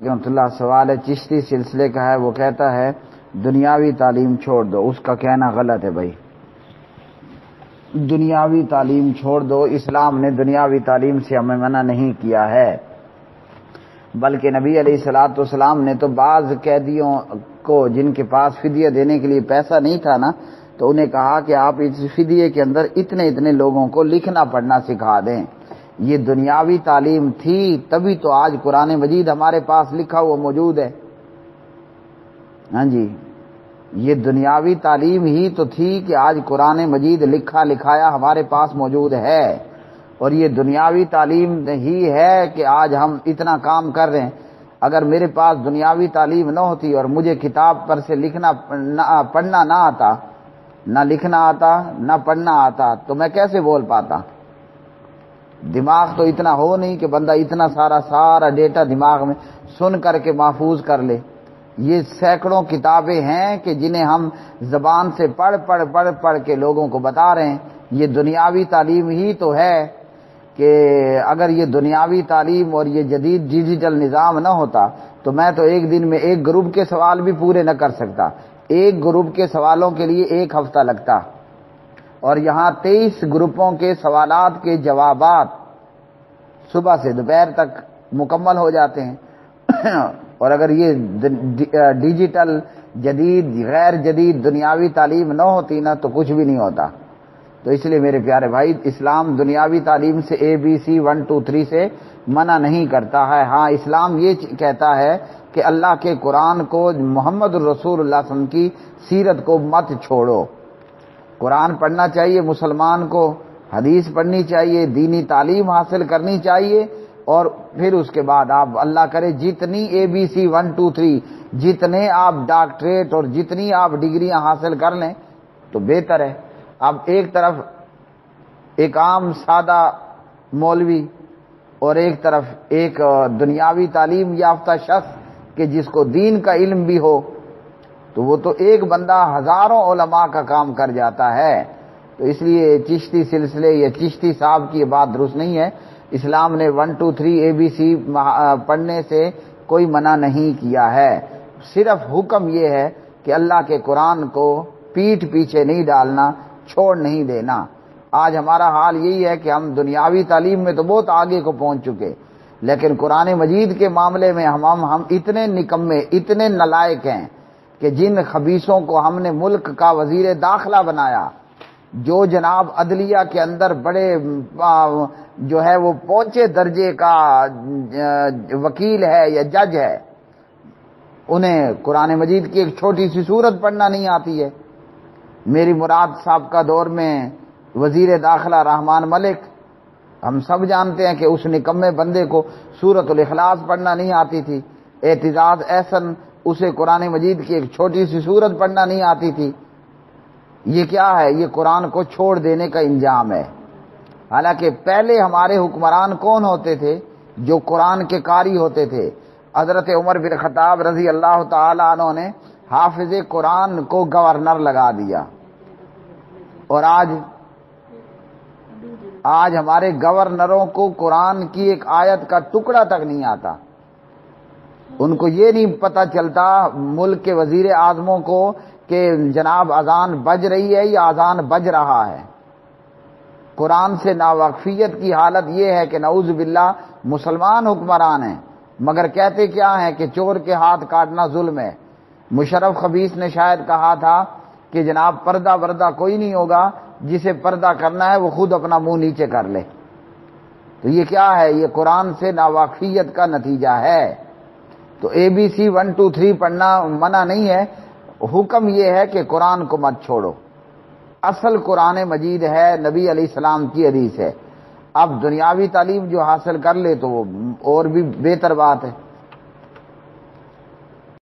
رحمۃ اللہ سوال ہے، چشتی سلسلے کا ہے، وہ کہتا ہے دنیاوی تعلیم چھوڑ دو۔ اس کا کہنا غلط ہے بھائی، دنیاوی تعلیم چھوڑ دو، اسلام نے دنیاوی تعلیم سے ہمیں منع نہیں کیا ہے، بلکہ نبی علیہ الصلوۃ والسلام نے تو بعض قیدیوں کو جن کے پاس فدیہ دینے کے لیے پیسہ نہیں تھا نا، تو انہیں کہا کہ آپ اس فدیے کے اندر اتنے اتنے لوگوں کو لکھنا پڑھنا سکھا دیں۔ یہ دنیاوی تعلیم تھی، تبھی تو آج قرآن مجید ہمارے پاس لکھا ہوا موجود ہے۔ ہاں جی، یہ دنیاوی تعلیم ہی تو تھی کہ آج قرآن مجید لکھا لکھایا ہمارے پاس موجود ہے، اور یہ دنیاوی تعلیم ہی ہے کہ آج ہم اتنا کام کر رہے ہیں۔ اگر میرے پاس دنیاوی تعلیم نہ ہوتی اور مجھے کتاب پر سے لکھنا پڑھنا نہ آتا، نہ لکھنا آتا نہ پڑھنا آتا، تو میں کیسے بول پاتا؟ دماغ تو اتنا ہو نہیں کہ بندہ اتنا سارا ڈیٹا دماغ میں سن کر کے محفوظ کر لے۔ یہ سینکڑوں کتابیں ہیں کہ جنہیں ہم زبان سے پڑھ کے لوگوں کو بتا رہے ہیں۔ یہ دنیاوی تعلیم ہی تو ہے کہ اگر یہ دنیاوی تعلیم اور یہ جدید ڈیجیٹل نظام نہ ہوتا تو میں تو ایک دن میں ایک گروپ کے سوال بھی پورے نہ کر سکتا، ایک گروپ کے سوالوں کے لیے ایک ہفتہ لگتا، اور یہاں 23 گروپوں کے سوالات کے جوابات صبح سے دوپہر تک مکمل ہو جاتے ہیں۔ اور اگر یہ ڈیجیٹل جدید غیر جدید دنیاوی تعلیم نہ ہوتی نا تو کچھ بھی نہیں ہوتا۔ تو اس لیے میرے پیارے بھائی، اسلام دنیاوی تعلیم سے ABC 1 2 3 سے منع نہیں کرتا ہے۔ ہاں، اسلام یہ کہتا ہے کہ اللہ کے قرآن کو، محمد الرسول اللہ صلی اللہ علیہ وسلم کی سیرت کو مت چھوڑو۔ قرآن پڑھنا چاہیے مسلمان کو، حدیث پڑھنی چاہیے، دینی تعلیم حاصل کرنی چاہیے، اور پھر اس کے بعد آپ اللہ کرے جتنی ABC 1 2 3 جتنے آپ ڈاکٹریٹ اور جتنی آپ ڈگریاں حاصل کر لیں تو بہتر ہے۔ اب ایک طرف ایک عام سادہ مولوی اور ایک طرف ایک دنیاوی تعلیم یافتہ شخص کہ جس کو دین کا علم بھی ہو، تو وہ تو ایک بندہ ہزاروں علماء کا کام کر جاتا ہے۔ تو اس لیے چشتی سلسلے یا چشتی صاحب کی یہ بات درست نہیں ہے۔ اسلام نے 1 2 3 ABC پڑھنے سے کوئی منع نہیں کیا ہے، صرف حکم یہ ہے کہ اللہ کے قرآن کو پیٹھ پیچھے نہیں ڈالنا، چھوڑ نہیں دینا۔ آج ہمارا حال یہی ہے کہ ہم دنیاوی تعلیم میں تو بہت آگے کو پہنچ چکے، لیکن قرآن مجید کے معاملے میں ہم اتنے نکمے، اتنے نالائق ہیں کہ جن خبیثوں کو ہم نے ملک کا وزیر داخلہ بنایا، جو جناب عدلیہ کے اندر بڑے جو ہے وہ پہنچے درجے کا وکیل ہے یا جج ہے، انہیں قرآن مجید کی ایک چھوٹی سی سورت پڑھنا نہیں آتی ہے۔ میری مراد صاحب کا دور میں وزیر داخلہ رحمان ملک، ہم سب جانتے ہیں کہ اس نکمے بندے کو سورۃ الاخلاص پڑھنا نہیں آتی تھی۔ اعتزاز احسن، اسے قرآن مجید کی ایک چھوٹی سی سورت پڑھنا نہیں آتی تھی۔ یہ کیا ہے؟ یہ قرآن کو چھوڑ دینے کا انجام ہے۔ حالانکہ پہلے ہمارے حکمران کون ہوتے تھے؟ جو قرآن کے قاری ہوتے تھے۔ حضرت عمر بن خطاب رضی اللہ تعالی عنہ نے حافظ قرآن کو گورنر لگا دیا، اور آج ہمارے گورنروں کو قرآن کی ایک آیت کا ٹکڑا تک نہیں آتا۔ ان کو یہ نہیں پتہ چلتا ملک کے وزیر اعظموں کو کہ جناب اذان بج رہی ہے یا اذان بج رہا ہے۔ قرآن سے ناواقفیت کی حالت یہ ہے کہ نعوذ باللہ مسلمان حکمران ہیں، مگر کہتے کیا ہیں کہ چور کے ہاتھ کاٹنا ظلم ہے۔ مشرف خبیث نے شاید کہا تھا کہ جناب پردہ وردہ کوئی نہیں ہوگا، جسے پردہ کرنا ہے وہ خود اپنا منہ نیچے کر لے۔ تو یہ کیا ہے؟ یہ قرآن سے ناواقفیت کا نتیجہ ہے۔ تو ABC 1 2 3 پڑھنا منع نہیں ہے، حکم یہ ہے کہ قرآن کو مت چھوڑو۔ اصل قرآن مجید ہے، نبی علیہ السلام کی حدیث ہے۔ اب دنیاوی تعلیم جو حاصل کر لے تو وہ اور بھی بہتر بات ہے۔